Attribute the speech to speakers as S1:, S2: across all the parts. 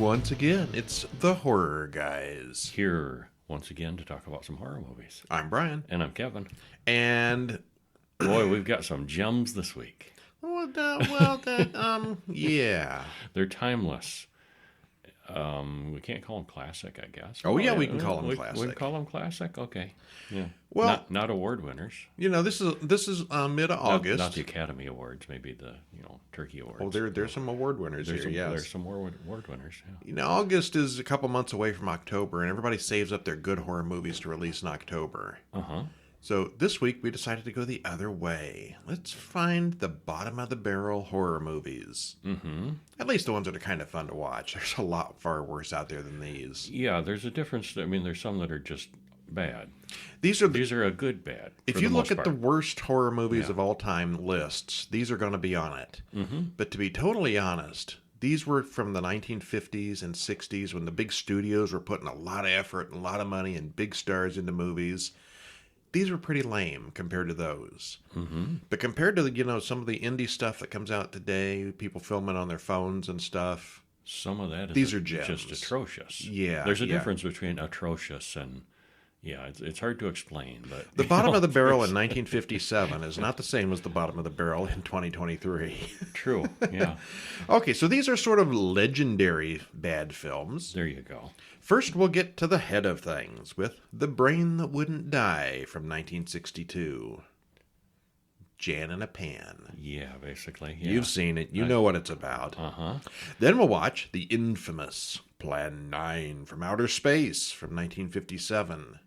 S1: once again. It's the Horror Guys.
S2: Here once again to talk about some horror movies.
S1: I'm Brian.
S2: And I'm Kevin.
S1: And
S2: boy, we've got some gems this week.
S1: Yeah.
S2: They're timeless. We can't call them classic, I guess.
S1: Oh, yeah, we can call them classic.
S2: We can call them classic? Okay. Yeah.
S1: Well,
S2: not award winners.
S1: You know, this is mid-August.
S2: Not the Academy Awards, maybe the, Turkey Awards.
S1: Oh, there's some award winners here, yes.
S2: There's some award winners, yeah.
S1: You know, August is a couple months away from October, and everybody saves up their good horror movies to release in October.
S2: Uh-huh.
S1: So this week we decided to go the other way. Let's find the bottom-of-the-barrel horror movies.
S2: Mm-hmm.
S1: At least the ones that are kind of fun to watch. There's a lot far worse out there than these.
S2: Yeah, there's a difference. I mean, there's some that are just bad.
S1: These are
S2: a good bad.
S1: If you look at the worst horror movies of all time lists, these are going to be on it.
S2: Mm-hmm.
S1: But to be totally honest, these were from the 1950s and 60s when the big studios were putting a lot of effort and a lot of money and big stars into movies. These were pretty lame compared to those.
S2: Mm-hmm.
S1: But compared to some of the indie stuff that comes out today, people filming on their phones and stuff,
S2: some of that is
S1: these are gems.
S2: Just atrocious.
S1: Yeah,
S2: there's a difference between atrocious and it's hard to explain. But
S1: the bottom of the barrel in 1957 is not the same as the bottom of the barrel in 2023.
S2: True. Yeah.
S1: Okay, so these are sort of legendary bad films.
S2: There you go.
S1: First, we'll get to the head of things with The Brain That Wouldn't Die from 1962. Jan in a Pan.
S2: Yeah, basically. Yeah.
S1: You've seen it. You know what it's about.
S2: Uh-huh.
S1: Then we'll watch the infamous Plan 9 from Outer Space from 1957.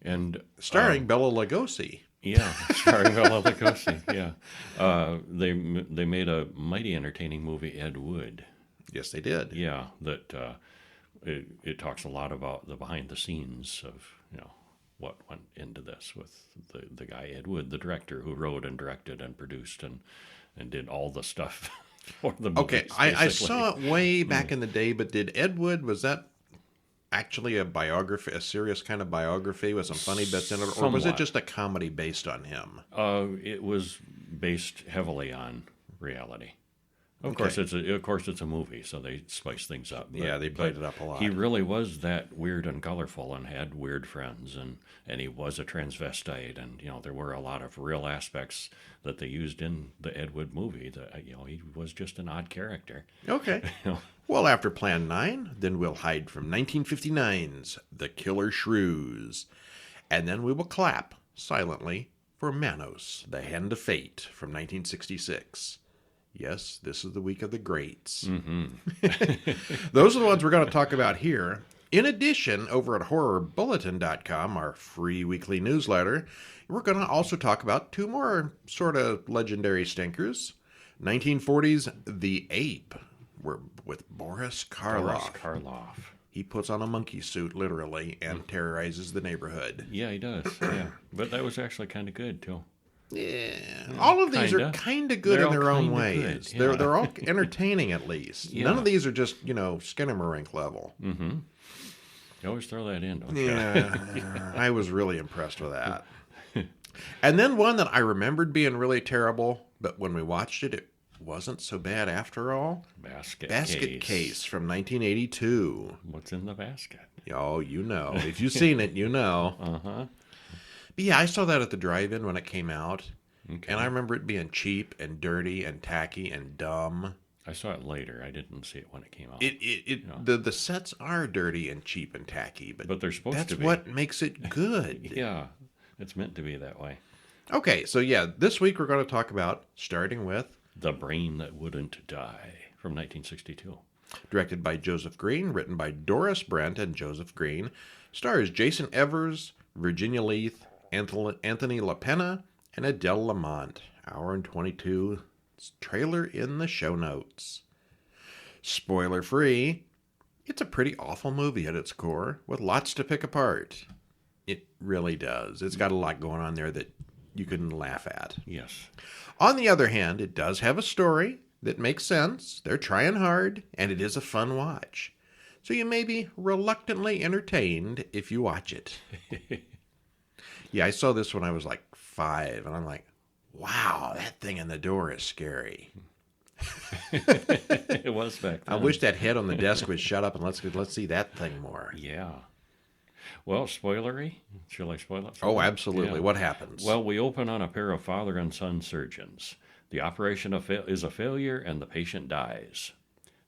S2: And
S1: starring Bela Lugosi.
S2: Yeah, starring Bela Lugosi. Yeah. They made a mighty entertaining movie, Ed Wood.
S1: Yes, they did.
S2: Yeah, that it talks a lot about the behind the scenes of what went into this with the guy Ed Wood, the director who wrote and directed and produced and did all the stuff for the movies.
S1: Okay, I saw it way back in the day, but did Ed Wood, was that actually a biography, a serious kind of biography with some funny bits in it, or was it just a comedy based on him?
S2: It was based heavily on reality. Of course, it's a movie, so they spice things up.
S1: Yeah, they played it up a lot.
S2: He really was that weird and colorful, and had weird friends, and he was a transvestite, and there were a lot of real aspects that they used in the Ed Wood movie. That he was just an odd character.
S1: Okay. Well, after Plan 9, then we'll hide from 1959's The Killer Shrews, and then we will clap silently for Manos, The Hand of Fate from 1966. Yes, this is the week of the greats.
S2: Mm-hmm.
S1: Those are the ones we're going to talk about here. In addition, over at horrorbulletin.com, our free weekly newsletter, we're going to also talk about two more sort of legendary stinkers. 1940's The Ape, with Boris Karloff. He puts on a monkey suit, literally, and terrorizes the neighborhood.
S2: Yeah, he does. Yeah, but that was actually kind of good, too.
S1: Yeah, all of these are kind of good in their own ways. Yeah. They're all entertaining, at least. Yeah. None of these are just Skinamarink level.
S2: Mm-hmm. You always throw that in, don't you?
S1: Yeah, I was really impressed with that. And then one that I remembered being really terrible, but when we watched it, it wasn't so bad after all. Basket Case from 1982.
S2: What's in the basket?
S1: Oh, you know. If you've seen it, you know.
S2: Uh-huh.
S1: But yeah, I saw that at the drive-in when it came out, and I remember it being cheap and dirty and tacky and dumb.
S2: I saw it later. I didn't see it when it came out.
S1: The sets are dirty and cheap and tacky, but
S2: they're supposed to be.
S1: That's what makes it good.
S2: Yeah, it's meant to be that way.
S1: Okay, so yeah, this week we're going to talk about, starting with
S2: The Brain That Wouldn't Die from 1962.
S1: Directed by Joseph Green, written by Doris Brent and Joseph Green, stars Jason Evers, Virginia Leith, Anthony LaPena, and Adele Lamont. Hour and 22. Trailer in the show notes. Spoiler free, it's a pretty awful movie at its core, with lots to pick apart. It really does. It's got a lot going on there that you can laugh at.
S2: Yes.
S1: On the other hand, it does have a story that makes sense. They're trying hard, and it is a fun watch. So you may be reluctantly entertained if you watch it. Yeah, I saw this when I was like 5, and I'm like, wow, that thing in the door is scary.
S2: It was back then.
S1: I wish that head on the desk would shut up and let's see that thing more.
S2: Yeah. Well, spoilery? Shall I spoil it?
S1: Oh, absolutely.
S2: Yeah.
S1: What happens?
S2: Well, we open on a pair of father and son surgeons. The operation is a failure and the patient dies.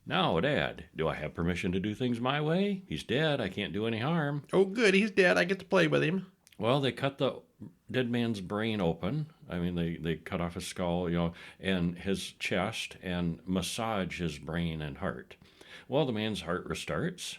S2: Now, Dad, do I have permission to do things my way? He's dead. I can't do any harm.
S1: Oh, good. He's dead. I get to play with him.
S2: Well, they cut the dead man's brain open. I mean, they cut off his skull, and his chest and massage his brain and heart. Well, the man's heart restarts.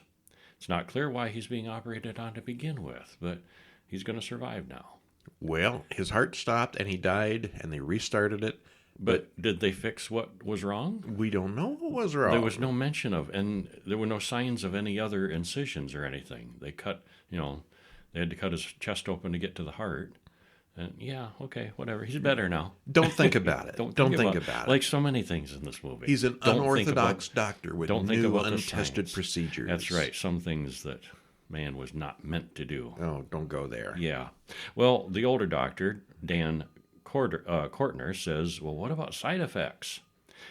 S2: It's not clear why he's being operated on to begin with, but he's going to survive now.
S1: Well, his heart stopped and he died and they restarted it.
S2: But did they fix what was wrong?
S1: We don't know what was wrong.
S2: There was no mention of, and there were no signs of any other incisions or anything. They cut, they had to cut his chest open to get to the heart. And yeah, okay, whatever. He's better now.
S1: Don't think about it. Don't think about it.
S2: Like so many things in this movie.
S1: He's an unorthodox doctor with new, untested procedures.
S2: That's right. Some things that man was not meant to do.
S1: Oh, don't go there.
S2: Yeah. Well, the older doctor, Dan Kortner, says, well, what about side effects?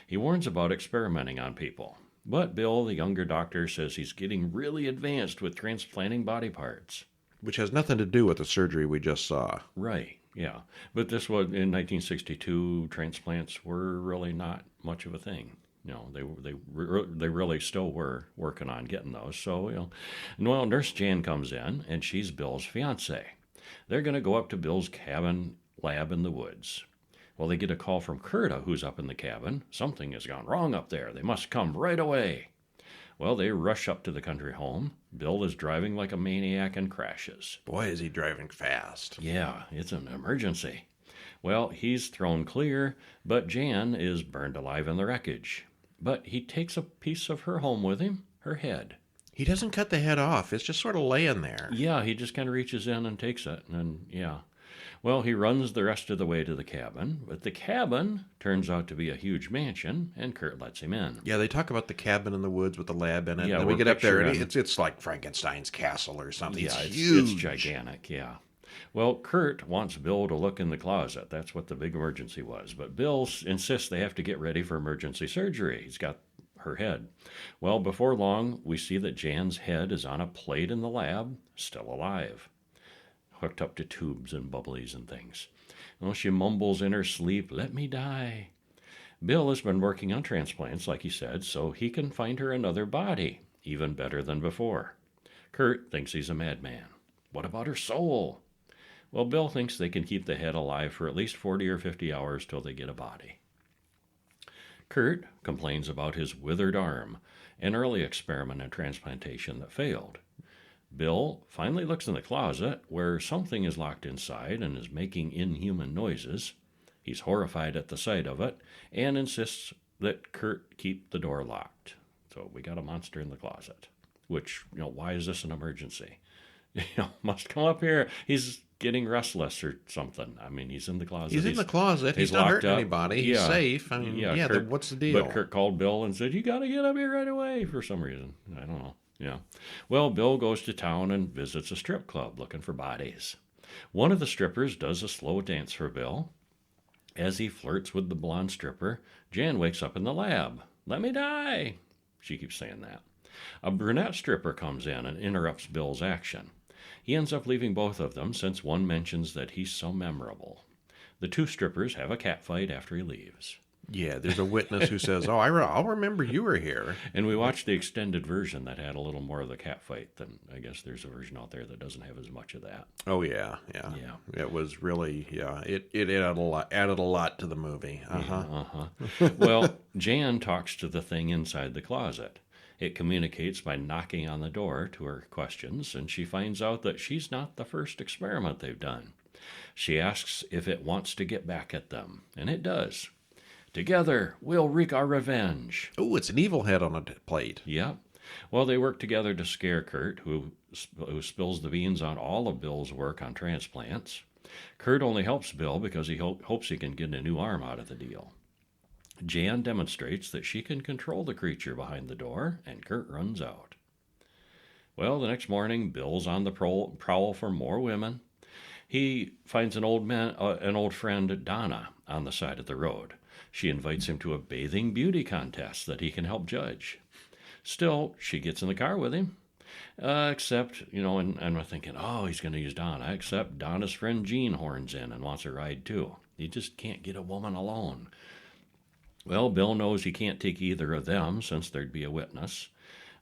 S2: He warns about experimenting on people. But Bill, the younger doctor, says he's getting really advanced with transplanting body parts.
S1: Which has nothing to do with the surgery we just saw.
S2: Right, yeah. But this was, in 1962, transplants were really not much of a thing. They really still were working on getting those. So, well, Nurse Jan comes in, and she's Bill's fiancée. They're going to go up to Bill's cabin lab in the woods. Well, they get a call from Curta, who's up in the cabin. Something has gone wrong up there. They must come right away. Well, they rush up to the country home. Bill is driving like a maniac and crashes.
S1: Boy, is he driving fast.
S2: Yeah, it's an emergency. Well, he's thrown clear, but Jan is burned alive in the wreckage. But he takes a piece of her home with him, her head.
S1: He doesn't cut the head off. It's just sort of laying there.
S2: Yeah, he just kind of reaches in and takes it, and yeah. Well, he runs the rest of the way to the cabin, but the cabin turns out to be a huge mansion, and Kurt lets him in.
S1: Yeah, they talk about the cabin in the woods with the lab in it.
S2: Yeah,
S1: and we get up there, and it's like Frankenstein's castle or something.
S2: Yeah,
S1: it's huge.
S2: It's gigantic, yeah. Well, Kurt wants Bill to look in the closet. That's what the big emergency was. But Bill insists they have to get ready for emergency surgery. He's got her head. Well, before long, we see that Jan's head is on a plate in the lab, still alive, hooked up to tubes and bubblies and things. Well, she mumbles in her sleep, "Let me die." Bill has been working on transplants, like he said, so he can find her another body, even better than before. Kurt thinks he's a madman. What about her soul? Well, Bill thinks they can keep the head alive for at least 40 or 50 hours till they get a body. Kurt complains about his withered arm, an early experiment in transplantation that failed. Bill finally looks in the closet, where something is locked inside and is making inhuman noises. He's horrified at the sight of it and insists that Kurt keep the door locked. So we got a monster in the closet, which, why is this an emergency? Must come up here. He's getting restless or something. I mean, he's in the closet.
S1: He's in the closet. He's not hurting anybody. He's safe. I mean, Kurt, what's the deal?
S2: But Kurt called Bill and said, "You got to get up here right away," for some reason. I don't know. Yeah. Well, Bill goes to town and visits a strip club looking for bodies. One of the strippers does a slow dance for Bill. As he flirts with the blonde stripper, Jan wakes up in the lab. "Let me die." She keeps saying that. A brunette stripper comes in and interrupts Bill's action. He ends up leaving both of them, since one mentions that he's so memorable. The two strippers have a catfight after he leaves.
S1: Yeah, there's a witness who says, "Oh, I'll remember you were here."
S2: And we watched the extended version that had a little more of the catfight than, I guess there's a version out there that doesn't have as much of that.
S1: Oh, yeah. It was really, it added a lot to the movie.
S2: Well, Jan talks to the thing inside the closet. It communicates by knocking on the door to her questions, and she finds out that she's not the first experiment they've done. She asks if it wants to get back at them, and it does. "Together, we'll wreak our revenge."
S1: Oh, it's an evil head on a plate.
S2: Yep. Well, they work together to scare Kurt, who spills the beans on all of Bill's work on transplants. Kurt only helps Bill because he hopes he can get a new arm out of the deal. Jan demonstrates that she can control the creature behind the door, and Kurt runs out. Well, the next morning, Bill's on the prowl for more women. He finds an old friend, Donna, on the side of the road. She invites him to a bathing beauty contest that he can help judge. Still, she gets in the car with him. Except, and I'm thinking, oh, he's going to use Donna. Except Donna's friend Jean horns in and wants a ride too. He just can't get a woman alone. Well, Bill knows he can't take either of them since there'd be a witness.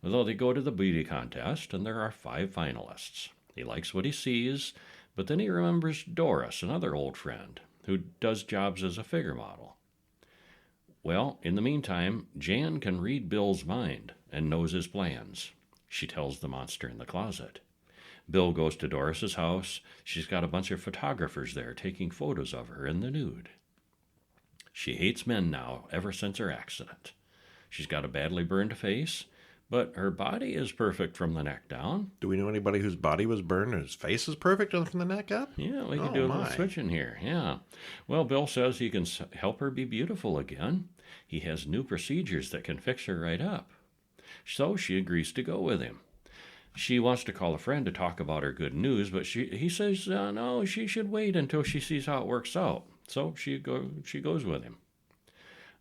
S2: Although they go to the beauty contest and there are 5 finalists. He likes what he sees, but then he remembers Doris, another old friend, who does jobs as a figure model. Well, in the meantime, Jan can read Bill's mind and knows his plans. She tells the monster in the closet. Bill goes to Doris's house. She's got a bunch of photographers there taking photos of her in the nude. She hates men now ever since her accident. She's got a badly burned face, but her body is perfect from the neck down.
S1: Do we know anybody whose body was burned and his face is perfect from the neck up?
S2: Yeah, we can do a little switching here. Yeah. Well, Bill says he can help her be beautiful again. He has new procedures that can fix her right up. So she agrees to go with him. She wants to call a friend to talk about her good news, but he says no, she should wait until she sees how it works out. So she goes with him.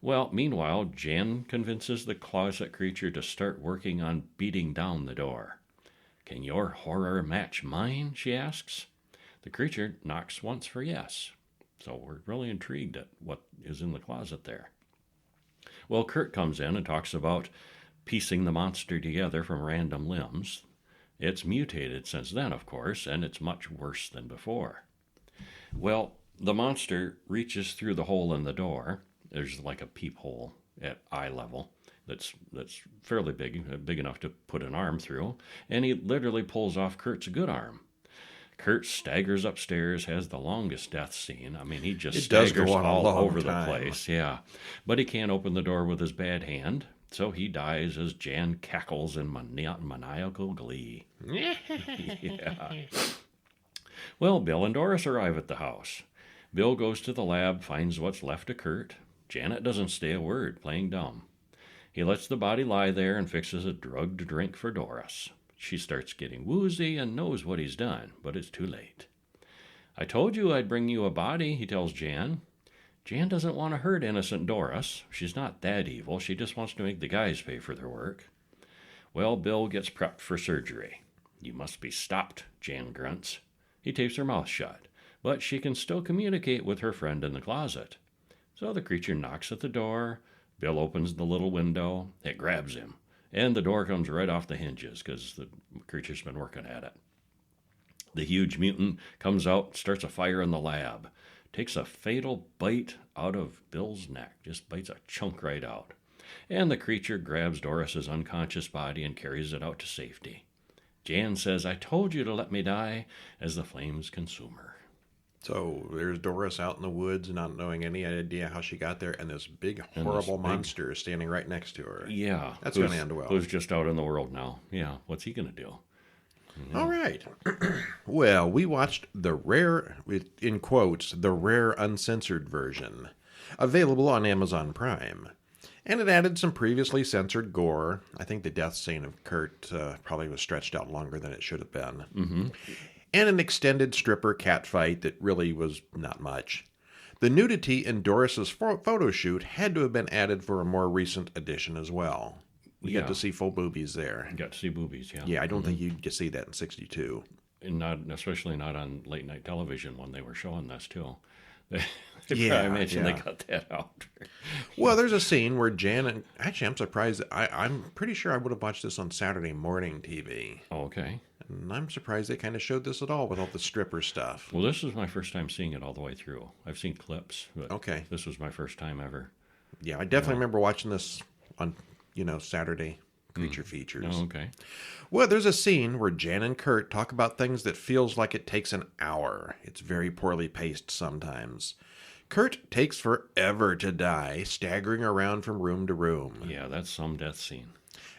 S2: Well, meanwhile, Jan convinces the closet creature to start working on beating down the door. Can your horror match mine? She asks. The creature knocks once for yes. So we're really intrigued at what is in the closet there. Well, Kurt comes in and talks about piecing the monster together from random limbs. It's mutated since then, of course, and it's much worse than before. Well, the monster reaches through the hole in the door. There's like a peephole at eye level that's fairly big enough to put an arm through, and he literally pulls off Kurt's good arm. Kurt staggers upstairs, has the longest death scene. I mean, he just staggers all over the place. Yeah, but he can't open the door with his bad hand. So he dies as Jan cackles in maniacal glee. Yeah. Well, Bill and Doris arrive at the house. Bill goes to the lab, finds what's left of Kurt. Janet doesn't say a word, playing dumb. He lets the body lie there and fixes a drugged drink for Doris. She starts getting woozy and knows what he's done, but it's too late. I told you I'd bring you a body, he tells Jan. Jan doesn't want to hurt innocent Doris. She's not that evil. She just wants to make the guys pay for their work. Well, Bill gets prepped for surgery. You must be stopped, Jan grunts. He tapes her mouth shut, but she can still communicate with her friend in the closet. So the creature knocks at the door. Bill opens the little window. It grabs him, and the door comes right off the hinges because the creature's been working at it. The huge mutant comes out, starts a fire in the lab. Takes a fatal bite out of Bill's neck, just bites a chunk right out. And the creature grabs Doris's unconscious body and carries it out to safety. Jan says, I told you to let me die, as the flames consume her.
S1: So there's Doris out in the woods, not knowing any idea how she got there, and this big, horrible monster is standing right next to her.
S2: Yeah.
S1: That's going to end well.
S2: Who's just out in the world now. Yeah, what's he going to do?
S1: Yeah. All right. Well, we watched the rare, in quotes, the rare uncensored version, available on Amazon Prime. And it added some previously censored gore. I think the death scene of Kurt probably was stretched out longer than it should have been. Mm-hmm. And an extended stripper cat fight that really was not much. The nudity in Doris's photo shoot had to have been added for a more recent edition as well. We got to see full boobies there.
S2: You got to see boobies, yeah.
S1: Yeah, I don't think you'd see that in 62.
S2: And especially not on late night television when they were showing this too. I imagine they cut that out.
S1: Well, there's a scene where Jan actually, I'm surprised. I'm pretty sure I would have watched this on Saturday morning TV.
S2: Oh, okay.
S1: And I'm surprised they kind of showed this at all with all the stripper stuff.
S2: Well, this is my first time seeing it all the way through. I've seen clips, but this was my first time ever.
S1: Yeah, I definitely remember watching this on Saturday Creature Features.
S2: Oh, okay.
S1: Well, there's a scene where Jan and Kurt talk about things that feels like it takes an hour. It's very poorly paced sometimes. Kurt takes forever to die, staggering around from room to room.
S2: Yeah, that's some death scene.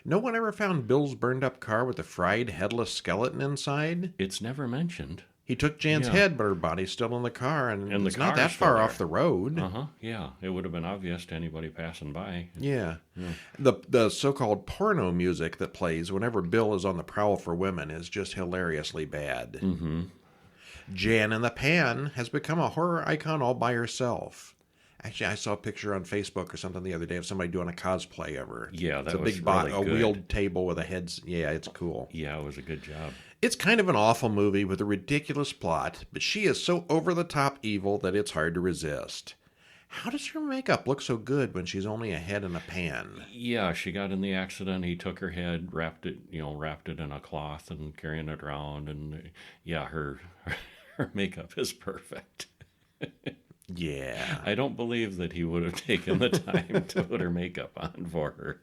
S1: No one ever found Bill's burned up car with a fried headless skeleton inside?
S2: It's never mentioned.
S1: He took Jan's head, but her body's still in the car, and it's not that far off the road.
S2: Yeah, it would have been obvious to anybody passing by.
S1: Yeah. The so-called porno music that plays whenever Bill is on the prowl for women is just hilariously bad. Mm-hmm. Jan in the Pan has become a horror icon all by herself. Actually, I saw a picture on Facebook or something the other day of somebody doing a cosplay of her.
S2: Yeah,
S1: It's
S2: that
S1: a
S2: was
S1: big
S2: really
S1: a
S2: good.
S1: wheeled table with a head. Yeah, it's cool.
S2: Yeah, it was a good job.
S1: It's kind of an awful movie with a ridiculous plot, but she is so over-the-top evil that it's hard to resist. How does her makeup look so good when she's only a head in a pan?
S2: Yeah, she got in the accident. He took her head, wrapped it in a cloth and carrying it around. And yeah, her makeup is perfect.
S1: Yeah.
S2: I don't believe that he would have taken the time to put her makeup on for her.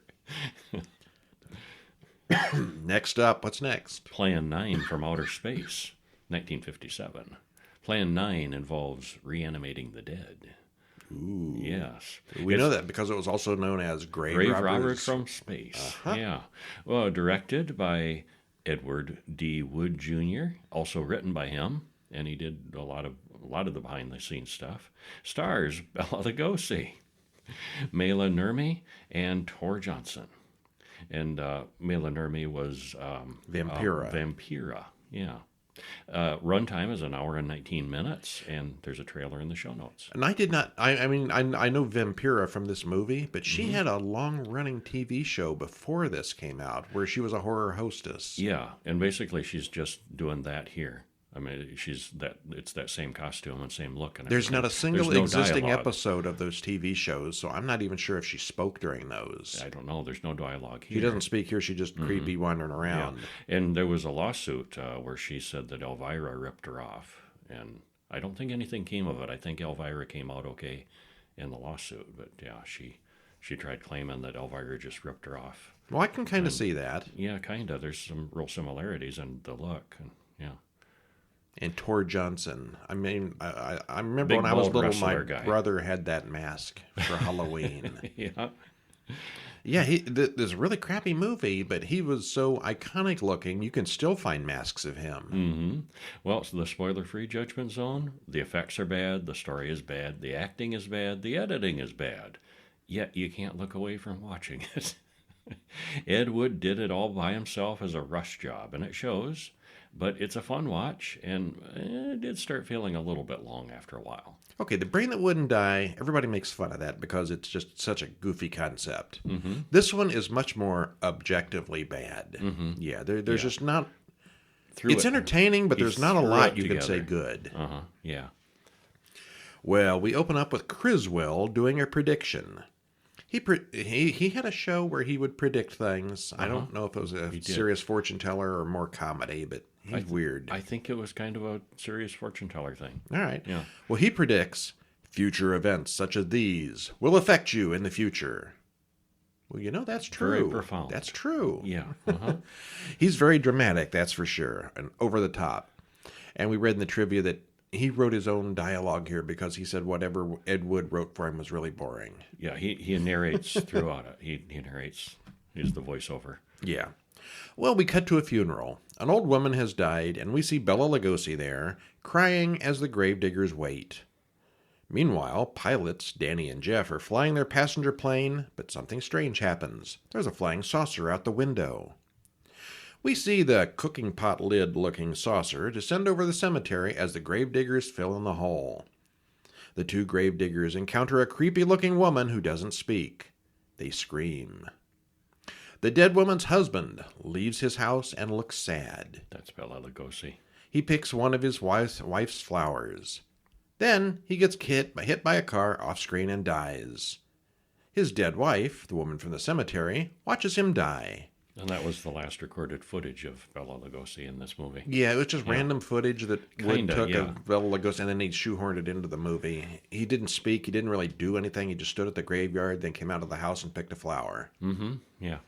S1: Next up, what's next?
S2: Plan 9 from Outer Space, 1957. Plan 9 involves reanimating the dead.
S1: Ooh.
S2: Yes.
S1: We know that because it was also known as Grave
S2: Robert
S1: Robbers.
S2: from Space.
S1: Uh-huh.
S2: Yeah. Well, directed by Edward D. Wood Jr., also written by him, and he did a lot of the behind the scenes stuff. Stars Bela Lugosi, Mela Nurmi, and Tor Johnson. And Mela Nurmi was
S1: Vampira.
S2: Vampira, yeah. Runtime is 1 hour and 19 minutes, and there's a trailer in the show notes.
S1: And I did not. I mean, I know Vampira from this movie, but she had a long-running TV show before this came out, where she was a horror hostess.
S2: Yeah, and basically she's just doing that here. I mean, it's that same costume and same look. And
S1: There's not a single
S2: There's no
S1: existing
S2: dialogue.
S1: episode of those TV shows, so I'm not even sure if she spoke during those.
S2: I don't know. There's no dialogue here.
S1: She doesn't speak here. She's just creepy wandering
S2: Yeah.
S1: around.
S2: And there was a lawsuit where she said that Elvira ripped her off, and I don't think anything came of it. I think Elvira came out okay in the lawsuit, but yeah, she tried claiming that Elvira just ripped her off.
S1: Well, I can kind of see that.
S2: Yeah, kind of. There's some real similarities in the look, and yeah.
S1: And Tor Johnson. I mean, I remember
S2: Big
S1: when I was
S2: bald
S1: little, my
S2: wrestler guy.
S1: brother had that mask for Halloween.
S2: Yeah.
S1: Yeah, this is a really crappy movie, but he was so iconic looking, you can still find masks of him.
S2: Mm-hmm. Well, so the spoiler-free judgment zone, the effects are bad, the story is bad, the acting is bad, the editing is bad. Yet you can't look away from watching it. Ed Wood did it all by himself as a rush job, and it shows. But it's a fun watch, and it did start feeling a little bit long after a while.
S1: Okay, The Brain That Wouldn't Die, everybody makes fun of that because it's just such a goofy concept.
S2: Mm-hmm.
S1: This one is much more objectively bad.
S2: Mm-hmm.
S1: Yeah, there's just not...
S2: Threw
S1: It's
S2: it-
S1: entertaining, but
S2: he
S1: there's not a
S2: threw
S1: lot
S2: it
S1: you can say
S2: together.
S1: good.
S2: Uh-huh, yeah.
S1: Well, we open up with Criswell doing a prediction. He had a show where he would predict things. I don't know if it was a serious fortune teller or more comedy, but he's weird.
S2: I think it was kind of a serious fortune teller thing.
S1: All right.
S2: Yeah.
S1: Well, he predicts future events such as these will affect you in the future. Well, that's true.
S2: Very profound.
S1: That's true.
S2: Yeah. Uh-huh.
S1: He's very dramatic, that's for sure, and over the top. And we read in the trivia that he wrote his own dialogue here because he said whatever Ed Wood wrote for him was really boring.
S2: Yeah, he narrates throughout it. He narrates. He's the voiceover.
S1: Yeah. Well, we cut to a funeral. An old woman has died, and we see Bela Lugosi there, crying as the gravediggers wait. Meanwhile, pilots, Danny and Jeff, are flying their passenger plane, but something strange happens. There's a flying saucer out the window. We see the cooking pot lid-looking saucer descend over the cemetery as the gravediggers fill in the hole. The two gravediggers encounter a creepy-looking woman who doesn't speak. They scream. The dead woman's husband leaves his house and looks sad.
S2: That's Bela Lugosi.
S1: He picks one of his wife's flowers. Then he gets hit by a car off-screen and dies. His dead wife, the woman from the cemetery, watches him die.
S2: And that was the last recorded footage of Bela Lugosi in this movie.
S1: Yeah, it was just random footage that Wood
S2: Kinda,
S1: took
S2: yeah.
S1: of Bela Lugosi, and then he shoehorned it into the movie. He didn't speak. He didn't really do anything. He just stood at the graveyard, then came out of the house and picked a flower.
S2: Mm-hmm. Yeah.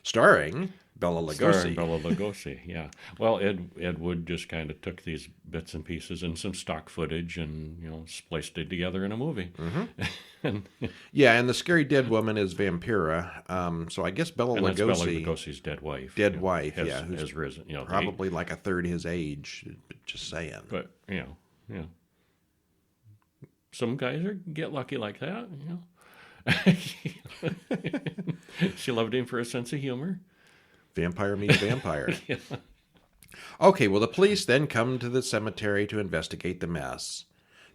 S1: Starring Bela Lugosi.
S2: Starring Bela Lugosi, yeah. Well, Ed Wood just kind of took these bits and pieces and some stock footage and, spliced it together in a movie.
S1: Mm-hmm. Yeah, and the scary dead woman is Vampira. So I guess Bela
S2: And that's Bela
S1: Lugosi,
S2: Lugosi's dead wife.
S1: dead wife,
S2: has,
S1: who's
S2: has risen.
S1: probably like a third his age. Just saying.
S2: But, some guys get lucky like that, She loved him for his sense of humor.
S1: Vampire meets vampire. Okay, well, the police then come to the cemetery to investigate the mess.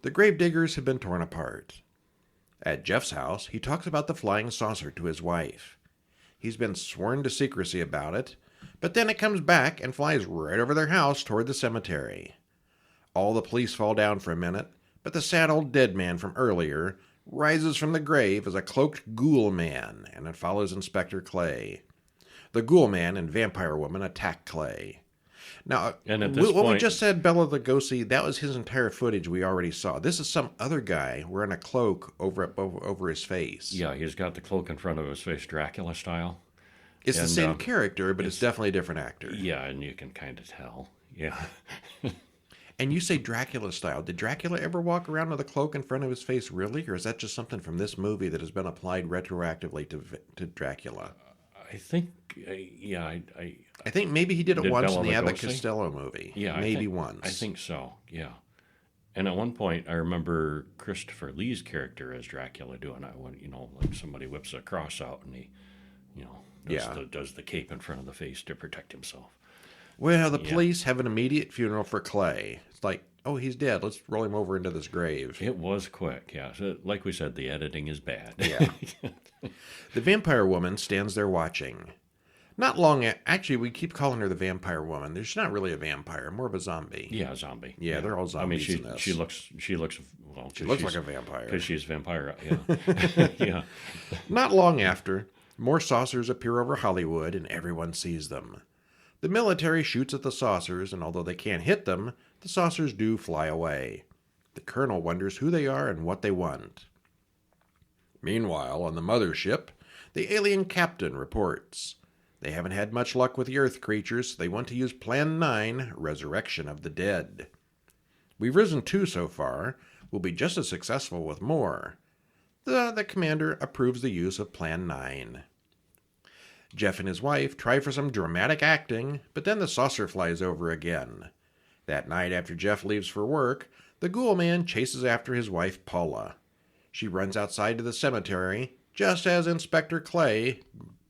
S1: The gravediggers have been torn apart. At Jeff's house, he talks about the flying saucer to his wife. He's been sworn to secrecy about it, but then it comes back and flies right over their house toward the cemetery. All the police fall down for a minute, but the sad old dead man from earlier rises from the grave as a cloaked ghoul man, and it follows Inspector Clay. The ghoul man and vampire woman attack Clay. Now,
S2: And at this
S1: what we
S2: point-
S1: just said, Bela Lugosi, that was his entire footage we already saw. This is some other guy wearing a cloak over his face.
S2: Yeah, he's got the cloak in front of his face, Dracula style.
S1: It's the
S2: And,
S1: same character, but it's definitely a different actor.
S2: Yeah, and you can kind of tell. Yeah.
S1: And you say Dracula style. Did Dracula ever walk around with a cloak in front of his face, really? Or is that just something from this movie that has been applied retroactively to Dracula?
S2: I think, I
S1: I think maybe he did it
S2: Did
S1: once
S2: Bela
S1: in the Abbott
S2: Lugosi?
S1: Costello movie.
S2: yeah,
S1: maybe once.
S2: I think so. Yeah. And at one point, I remember Christopher Lee's character as Dracula doing it when, like somebody whips a cross out and he, does the cape in front of the face to protect himself.
S1: Well, the police have an immediate funeral for Clay. It's like, oh, he's dead. Let's roll him over into this grave.
S2: It was quick, yeah. So, like we said, the editing is bad.
S1: Yeah. The vampire woman stands there watching. Not long actually, we keep calling her the vampire woman. She's not really a vampire, more of a zombie.
S2: Yeah, zombie.
S1: Yeah, they're all zombies in this.
S2: she looks well.
S1: She looks like a vampire.
S2: Because she's a vampire. Yeah. Yeah.
S1: Not long after, more saucers appear over Hollywood and everyone sees them. The military shoots at the saucers, and although they can't hit them, the saucers do fly away. The colonel wonders who they are and what they want. Meanwhile, on the mothership, the alien captain reports. They haven't had much luck with the Earth creatures, so they want to use Plan 9, Resurrection of the Dead. We've risen 2 so far. We'll be just as successful with more. The commander approves the use of Plan 9. Jeff and his wife try for some dramatic acting, but then the saucer flies over again. That night after Jeff leaves for work, the ghoul man chases after his wife Paula. She runs outside to the cemetery, just as Inspector Clay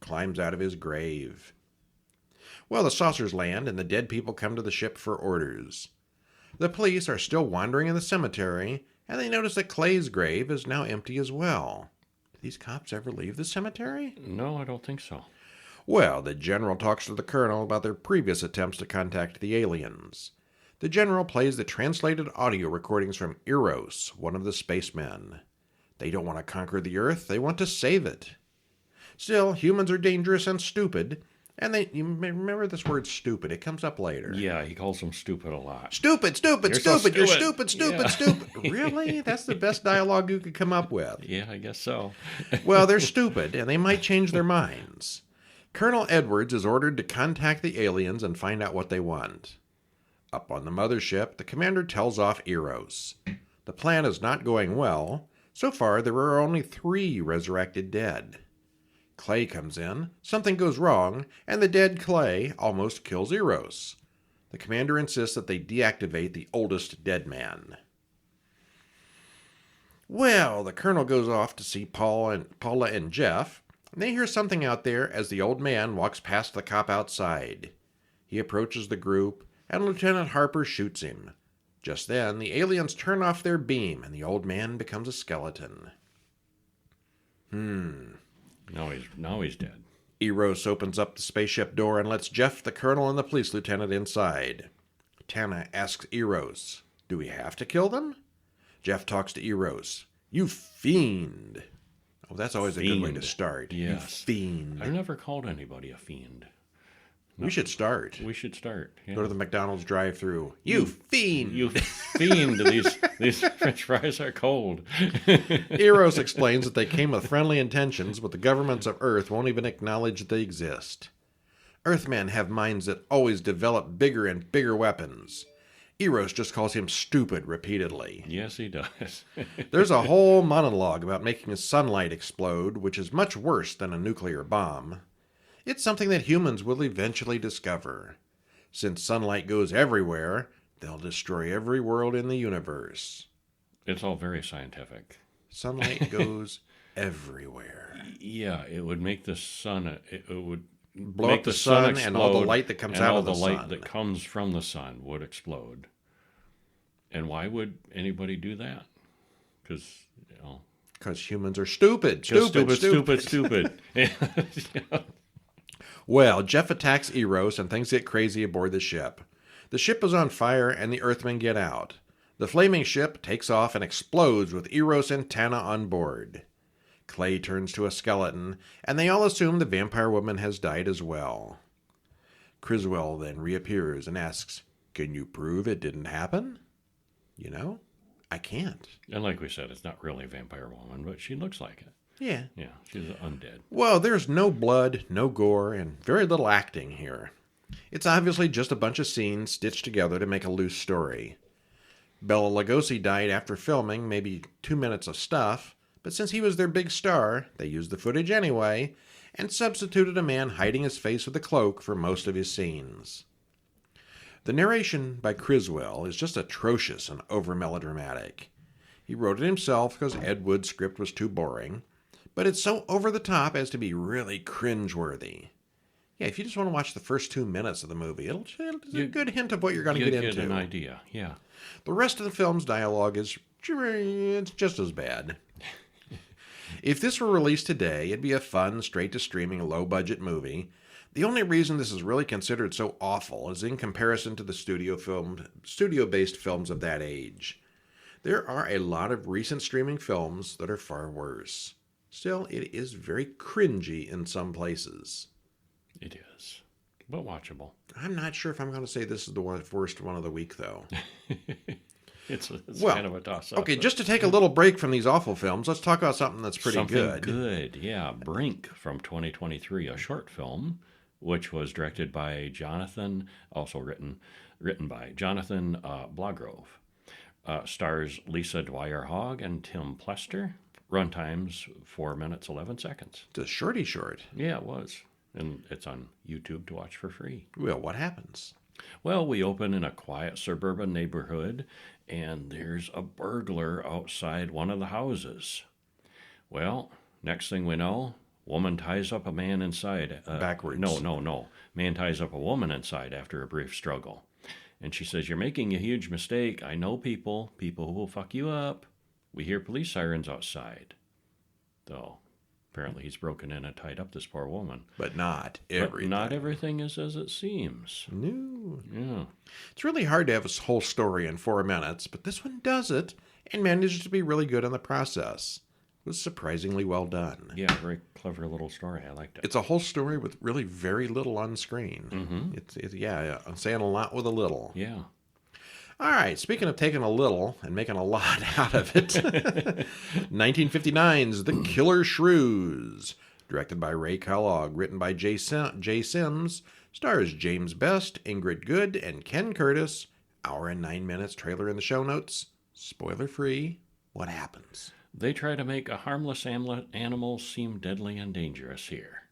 S1: climbs out of his grave. Well, the saucers land, and the dead people come to the ship for orders. The police are still wandering in the cemetery, and they notice that Clay's grave is now empty as well. Do these cops ever leave the cemetery?
S2: No, I don't think so.
S1: Well, the general talks to the colonel about their previous attempts to contact the aliens. The general plays the translated audio recordings from Eros, one of the spacemen. They don't want to conquer the Earth, they want to save it. Still, humans are dangerous and stupid, and you may remember this word stupid, it comes up later.
S2: Yeah, he calls them stupid a lot.
S1: Stupid,
S2: You're so
S1: stupid, you're
S2: stupid.
S1: stupid,
S2: Yeah.
S1: stupid. Really? That's the best dialogue you could come up with.
S2: Yeah, I guess so.
S1: Well, they're stupid, and they might change their minds. Colonel Edwards is ordered to contact the aliens and find out what they want. Up on the mothership, the commander tells off Eros. The plan is not going well. So far, there are only 3 resurrected dead. Clay comes in, something goes wrong, and the dead Clay almost kills Eros. The commander insists that they deactivate the oldest dead man. Well, the colonel goes off to see Paula and Jeff, and they hear something out there as the old man walks past the cop outside. He approaches the group, and Lieutenant Harper shoots him. Just then, the aliens turn off their beam, and the old man becomes a skeleton.
S2: Now he's dead.
S1: Eros opens up the spaceship door and lets Jeff, the colonel, and the police lieutenant inside. Tana asks Eros, "Do we have to kill them?" Jeff talks to Eros. "You fiend." Oh, that's always a good way to
S2: Fiend.
S1: start.
S2: Yes.
S1: You fiend.
S2: I've never called anybody a fiend.
S1: We should start.
S2: We should start. Yeah.
S1: Go to the McDonald's drive-thru. You fiend.
S2: You fiend! These French fries are cold.
S1: Eros explains that they came with friendly intentions, but the governments of Earth won't even acknowledge that they exist. Earthmen have minds that always develop bigger and bigger weapons. Eros just calls him stupid repeatedly.
S2: Yes, he does.
S1: There's a whole monologue about making sunlight explode, which is much worse than a nuclear bomb. It's something that humans will eventually discover. Since sunlight goes everywhere, they'll destroy every world in the universe.
S2: It's all very scientific.
S1: Sunlight goes everywhere.
S2: Yeah, it would make the sun. It would
S1: Blow
S2: make
S1: up the sun and all the
S2: explode,
S1: light that comes
S2: and
S1: out
S2: all
S1: of the
S2: light
S1: sun.
S2: that comes from the sun would explode. And why would anybody do that? Because
S1: Because humans are stupid.
S2: Stupid.
S1: Well, Jeff attacks Eros and things get crazy aboard the ship. The ship is on fire and the Earthmen get out. The flaming ship takes off and explodes with Eros and Tana on board. Clay turns to a skeleton, and they all assume the vampire woman has died as well. Criswell then reappears and asks, "Can you prove it didn't happen?" You know, I can't.
S2: And like we said, it's not really a vampire woman, but she looks like it.
S1: Yeah.
S2: Yeah, she's undead.
S1: Well, there's no blood, no gore, and very little acting here. It's obviously just a bunch of scenes stitched together to make a loose story. Bela Lugosi died after filming maybe 2 minutes of stuff, but since he was their big star, they used the footage anyway, and substituted a man hiding his face with a cloak for most of his scenes. The narration by Criswell is just atrocious and over-melodramatic. He wrote it himself because Ed Wood's script was too boring, but it's so over the top as to be really cringeworthy. Yeah, if you just want to watch the first 2 minutes of the movie, it's a good hint of what you're going to get into.
S2: You get an idea, yeah.
S1: The rest of the film's dialogue is it's just as bad. If this were released today, it'd be a fun, straight-to-streaming, low-budget movie. The only reason this is really considered so awful is in comparison to the studio-based films of that age. There are a lot of recent streaming films that are far worse. Still, it is very cringy in some places.
S2: It is, but watchable.
S1: I'm not sure if I'm going to say this is the worst one of the week, though.
S2: It's kind of a toss-up.
S1: Okay, just to take a little break from these awful films, let's talk about something that's pretty good.
S2: Something good, yeah. Brink from 2023, a short film, which was directed by Jonathan, also written by Jonathan Blagrove. Stars Lisa Dwyer-Hogg and Tim Plester. Runtime's 4 minutes, 11 seconds.
S1: It's a shorty short.
S2: Yeah, it was. And it's on YouTube to watch for free.
S1: Well, what happens?
S2: Well, we open in a quiet suburban neighborhood, and there's a burglar outside one of the houses. Well, next thing we know, woman ties up a man inside.
S1: Backwards.
S2: No. Man ties up a woman inside after a brief struggle. And she says, "You're making a huge mistake. I know people who will fuck you up. We hear police sirens outside." Though, apparently he's broken in and tied up this poor woman.
S1: But not everything.
S2: But not everything is as it seems.
S1: No.
S2: Yeah.
S1: It's really hard to have a whole story in 4 minutes, but this one does it and manages to be really good in the process. It was surprisingly well done.
S2: Yeah, very clever little story. I liked it.
S1: It's a whole story with really very little on screen.
S2: Mm-hmm.
S1: I'm saying a lot with a little.
S2: Yeah.
S1: All right, speaking of taking a little and making a lot out of it, 1959's The Killer Shrews, directed by Ray Kellogg, written by Jay Sims, stars James Best, Ingrid Good, and Ken Curtis. Hour and 9 minutes, trailer in the show notes. Spoiler free. What happens?
S2: They try to make a harmless animal seem deadly and dangerous here.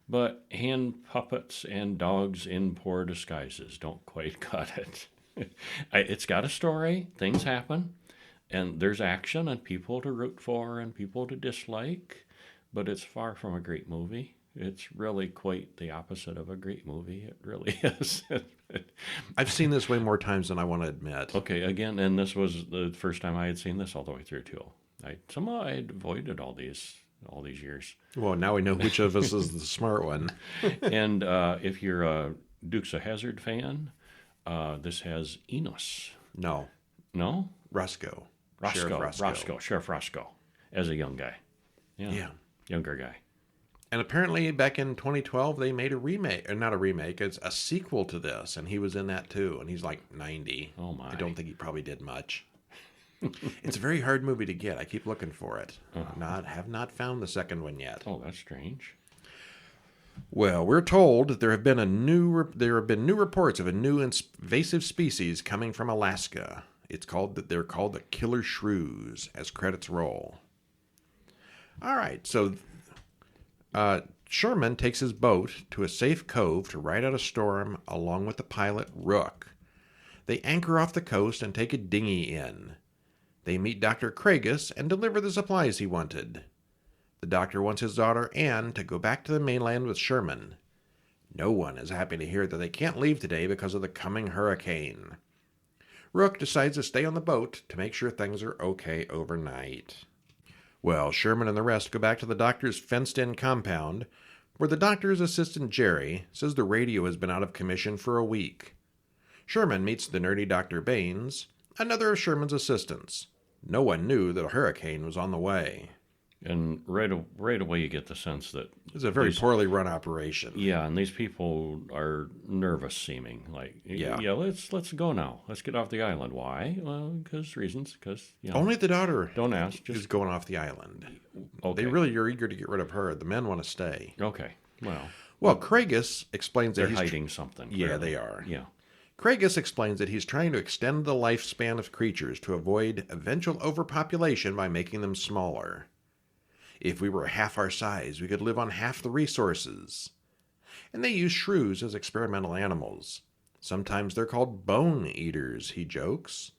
S2: But hand puppets and dogs in poor disguises don't quite cut it. It's got a story, things happen, and there's action and people to root for and people to dislike, but it's far from a great movie. It's really quite the opposite of a great movie. It really is.
S1: I've seen this way more times than I want to admit.
S2: Okay, again, and this was the first time I had seen this all the way through too. Somehow I had avoided all these years.
S1: Well, now we know which of us is the smart one.
S2: And if you're a Dukes of Hazzard fan, this has Enos.
S1: No. Roscoe.
S2: Sheriff Roscoe, as a young guy. Yeah. Younger guy.
S1: And apparently back in 2012, they made a remake, or not a remake, it's a sequel to this, and he was in that too, and he's like 90.
S2: Oh my.
S1: I don't think he probably did much. It's a very hard movie to get. I keep looking for it. Have not found the second one yet.
S2: Oh, that's strange.
S1: Well, we're told that there have been new reports of a new invasive species coming from Alaska. They're called the Killer Shrews, as credits roll. All right, so Sherman takes his boat to a safe cove to ride out a storm along with the pilot Rook. They anchor off the coast and take a dinghy in. They meet Dr. Craigus and deliver the supplies he wanted. The doctor wants his daughter Anne to go back to the mainland with Sherman. No one is happy to hear that they can't leave today because of the coming hurricane. Rook decides to stay on the boat to make sure things are okay overnight. Well, Sherman and the rest go back to the doctor's fenced-in compound, where the doctor's assistant Jerry says the radio has been out of commission for a week. Sherman meets the nerdy Dr. Baines, another of Sherman's assistants. No one knew that a hurricane was on the way.
S2: And right away you get the sense that
S1: It's a very poorly run operation.
S2: Yeah, and these people are nervous seeming. Like,
S1: Yeah.
S2: let's go now. Let's get off the island. Why? Well, because reasons. Because
S1: Only the daughter
S2: don't ask.
S1: is
S2: Just
S1: going off the island.
S2: okay.
S1: They really are eager to get rid of her. The men want to stay.
S2: Okay.
S1: Well, Craigus explains
S2: they're
S1: that he's
S2: hiding something.
S1: Yeah,
S2: clearly.
S1: they are.
S2: Yeah.
S1: Craigus explains that he's trying to extend the lifespan of creatures to avoid eventual overpopulation by making them smaller. If we were half our size, we could live on half the resources. And they use shrews as experimental animals. Sometimes they're called bone eaters, he jokes.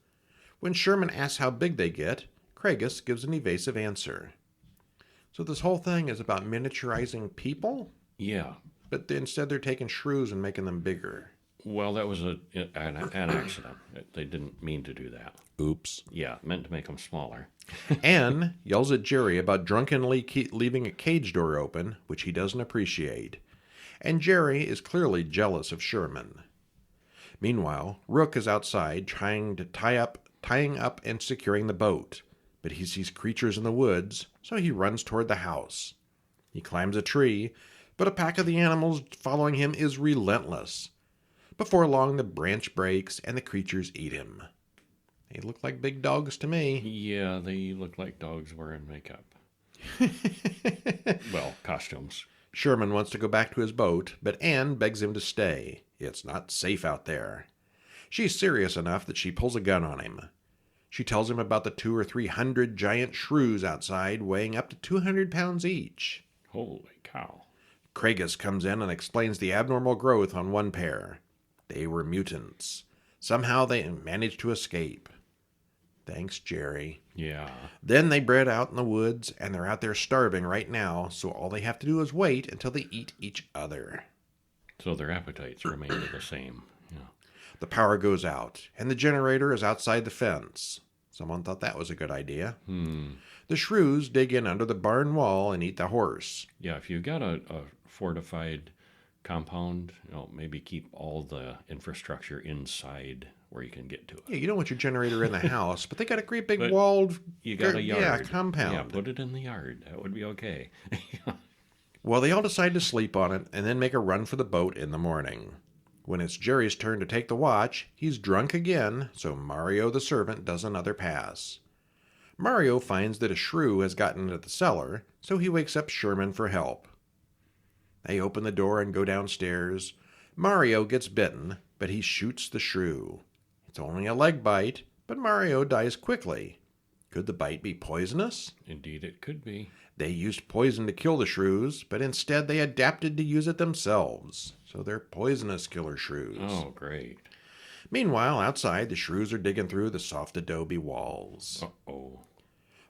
S1: When Sherman asks how big they get, Craigus gives an evasive answer. So this whole thing is about miniaturizing people?
S2: Yeah.
S1: But instead they're taking shrews and making them bigger.
S2: Well, that was an accident. They didn't mean to do that.
S1: Oops.
S2: Yeah, meant to make them smaller.
S1: Anne yells at Jerry about drunkenly leaving a cage door open, which he doesn't appreciate. And Jerry is clearly jealous of Sherman. Meanwhile, Rook is outside trying to tying up and securing the boat, but he sees creatures in the woods, so he runs toward the house. He climbs a tree, but a pack of the animals following him is relentless. Before long, the branch breaks and the creatures eat him. They look like big dogs to me.
S2: Yeah, they look like dogs wearing makeup. Well, costumes.
S1: Sherman wants to go back to his boat, but Anne begs him to stay. It's not safe out there. She's serious enough that she pulls a gun on him. She tells him about the 200 or 300 giant shrews outside weighing up to 200 pounds each.
S2: Holy cow.
S1: Craigus comes in and explains the abnormal growth on one pair. They were mutants. Somehow they managed to escape. Thanks, Jerry.
S2: Yeah.
S1: Then they bred out in the woods, and they're out there starving right now, so all they have to do is wait until they eat each other.
S2: So their appetites remain the same. Yeah.
S1: The power goes out, and the generator is outside the fence. Someone thought that was a good idea. The shrews dig in under the barn wall and eat the horse.
S2: Yeah, if you've got a fortified compound, maybe keep all the infrastructure inside where you can get to it.
S1: Yeah, you don't want your generator in the house, but they got a great big
S2: But
S1: walled
S2: You got a yard.
S1: compound.
S2: Yeah, put it in the yard. That would be okay.
S1: Well, they all decide to sleep on it and then make a run for the boat in the morning. When it's Jerry's turn to take the watch, he's drunk again, so Mario the servant does another pass. Mario finds that a shrew has gotten into the cellar, so he wakes up Sherman for help. They open the door and go downstairs. Mario gets bitten, but he shoots the shrew. It's only a leg bite, but Mario dies quickly. Could the bite be poisonous?
S2: Indeed, it could be.
S1: They used poison to kill the shrews, but instead they adapted to use it themselves. So they're poisonous killer shrews.
S2: Oh, great.
S1: Meanwhile, outside, the shrews are digging through the soft adobe walls.
S2: Uh-oh.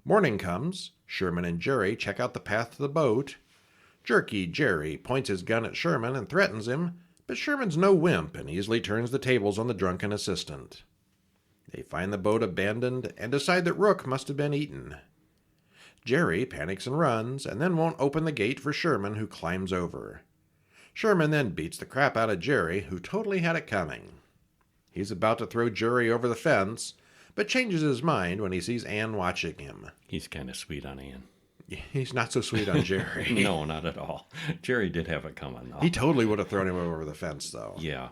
S1: Morning comes. Sherman and Jerry check out the path to the boat. Jerky Jerry points his gun at Sherman and threatens him, but Sherman's no wimp and easily turns the tables on the drunken assistant. They find the boat abandoned and decide that Rook must have been eaten. Jerry panics and runs, and then won't open the gate for Sherman, who climbs over. Sherman then beats the crap out of Jerry, who totally had it coming. He's about to throw Jerry over the fence, but changes his mind when he sees Anne watching him.
S2: He's kind of sweet on Anne.
S1: He's not so sweet on Jerry.
S2: No, not at all. Jerry did have it coming, though.
S1: He totally would have thrown him over the fence, though.
S2: Yeah.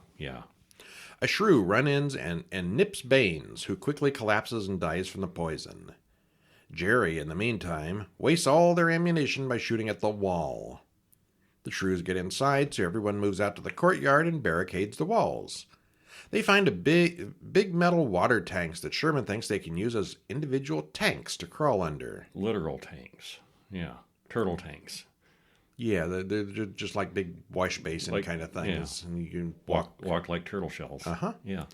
S1: A shrew run-ins and nips Baines, who quickly collapses and dies from the poison. Jerry, in the meantime, wastes all their ammunition by shooting at the wall. The shrews get inside, so everyone moves out to the courtyard and barricades the walls. They find a big metal water tanks that Sherman thinks they can use as individual tanks to crawl under.
S2: Literal tanks. Yeah. Turtle tanks.
S1: Yeah, they're just like big wash basin kind of things.
S2: Yeah.
S1: And you can
S2: Walk like turtle shells.
S1: Uh-huh.
S2: Yeah.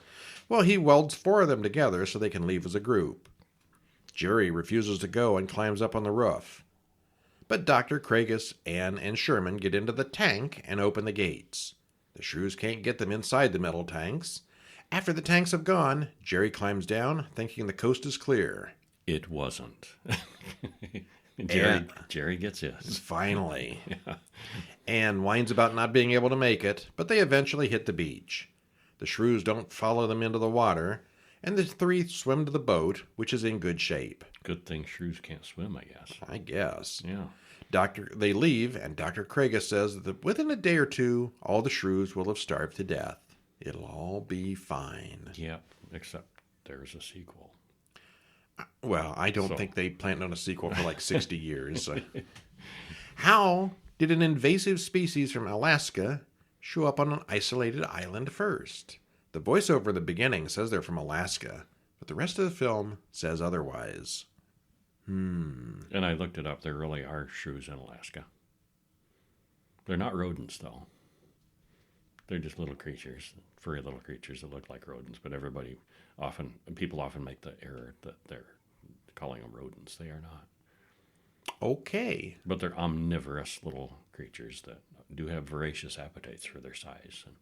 S1: Well, he welds 4 of them together so they can leave as a group. Jerry refuses to go and climbs up on the roof. But Dr. Craigus, Anne, and Sherman get into the tank and open the gates. The shrews can't get them inside the metal tanks. After the tanks have gone, Jerry climbs down, thinking the coast is clear.
S2: It wasn't. Jerry gets his.
S1: Finally. And whines about not being able to make it, but they eventually hit the beach. The shrews don't follow them into the water, and the three swim to the boat, which is in good shape.
S2: Good thing shrews can't swim, I guess.
S1: I guess.
S2: Yeah.
S1: They leave, and Dr. Kraga says that within a day or two, all the shrews will have starved to death. It'll all be fine.
S2: Yep, except there's a sequel.
S1: Well, I don't think they planned on a sequel for like 60 years. So. How did an invasive species from Alaska show up on an isolated island first? The voiceover in the beginning says they're from Alaska, but the rest of the film says otherwise.
S2: And I looked it up. There really are shrews in Alaska. They're not rodents, though. They're just little creatures, furry little creatures that look like rodents, but people often make the error that they're calling them rodents. They are not.
S1: Okay.
S2: But they're omnivorous little creatures that do have voracious appetites for their size. And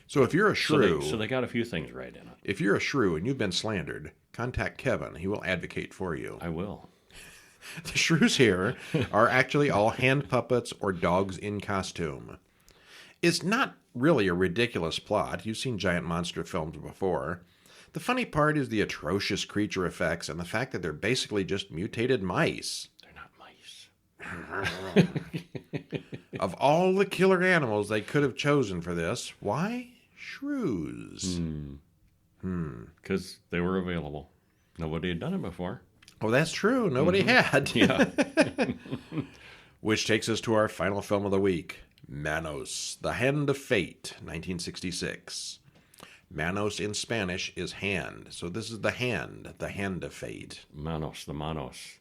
S1: so if you're a shrew...
S2: So they got a few things right in it.
S1: If you're a shrew and you've been slandered, contact Kevin. He will advocate for you.
S2: I will.
S1: The shrews here are actually all hand puppets or dogs in costume. It's not really a ridiculous plot. You've seen giant monster films before. The funny part is the atrocious creature effects and the fact that they're basically just mutated mice.
S2: They're not mice.
S1: Of all the killer animals they could have chosen for this, why shrews?
S2: Because they were available. Nobody had done it before.
S1: Oh, that's true. Nobody had.
S2: Yeah.
S1: Which takes us to our final film of the week. Manos, The Hand of Fate, 1966. Manos in Spanish is hand. So this is the hand of fate.
S2: Manos, the Manos.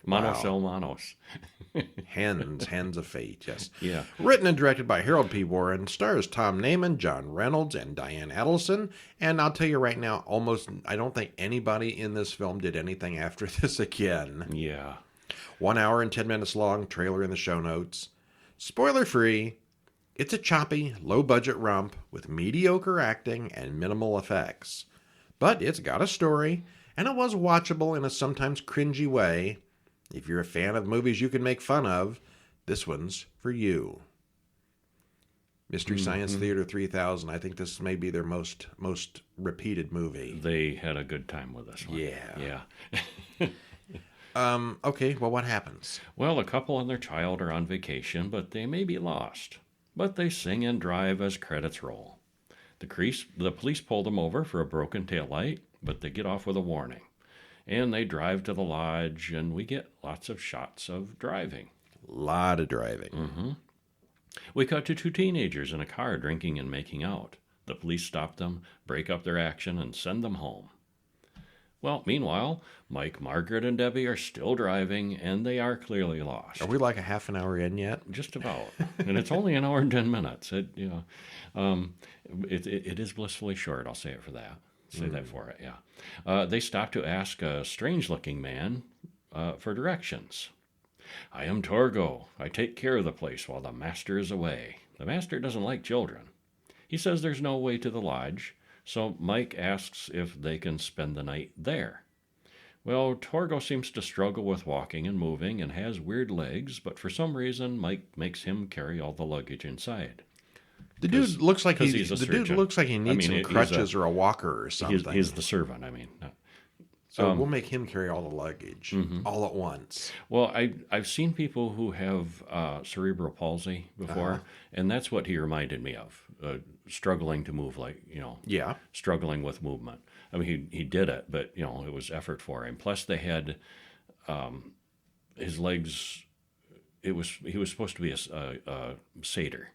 S2: Manos el Manos.
S1: Hands of fate, yes.
S2: Yeah.
S1: Written and directed by Harold P. Warren, stars Tom Naiman, John Reynolds, and Diane Adelson. And I'll tell you right now, I don't think anybody in this film did anything after this again.
S2: Yeah.
S1: 1 hour and 10 minutes long, trailer in the show notes. Spoiler free, it's a choppy, low-budget romp with mediocre acting and minimal effects. But it's got a story, and it was watchable in a sometimes cringy way. If you're a fan of movies you can make fun of, this one's for you. Mystery Science Theater 3000, I think this may be their most repeated movie.
S2: They had a good time with this one.
S1: Yeah.
S2: Yeah.
S1: Okay, well, what happens?
S2: Well, a couple and their child are on vacation, but they may be lost. But they sing and drive as credits roll. The police pull them over for a broken taillight, but they get off with a warning. And they drive to the lodge, and we get lots of shots of driving.
S1: A lot of driving.
S2: We cut to two teenagers in a car drinking and making out. The police stop them, break up their action, and send them home. Well, meanwhile, Mike, Margaret, and Debbie are still driving, and they are clearly lost.
S1: Are we like a half an hour in yet?
S2: Just about. And it's only 1 hour and 10 minutes. It is blissfully short, I'll say it for that. Say that for it, yeah. They stop to ask a strange-looking man for directions. I am Torgo. I take care of the place while the master is away. The master doesn't like children. He says there's no way to the lodge, so Mike asks if they can spend the night there. Well, Torgo seems to struggle with walking and moving and has weird legs, but for some reason Mike makes him carry all the luggage inside.
S1: The dude looks like he needs
S2: some
S1: crutches or a walker or something.
S2: He's the servant, I mean.
S1: So we'll make him carry all the luggage all at once.
S2: Well, I've seen people who have cerebral palsy before, and that's what he reminded me of, struggling to move, struggling with movement. I mean, he did it, but, it was effort for him. Plus, they had his legs, he was supposed to be a satyr.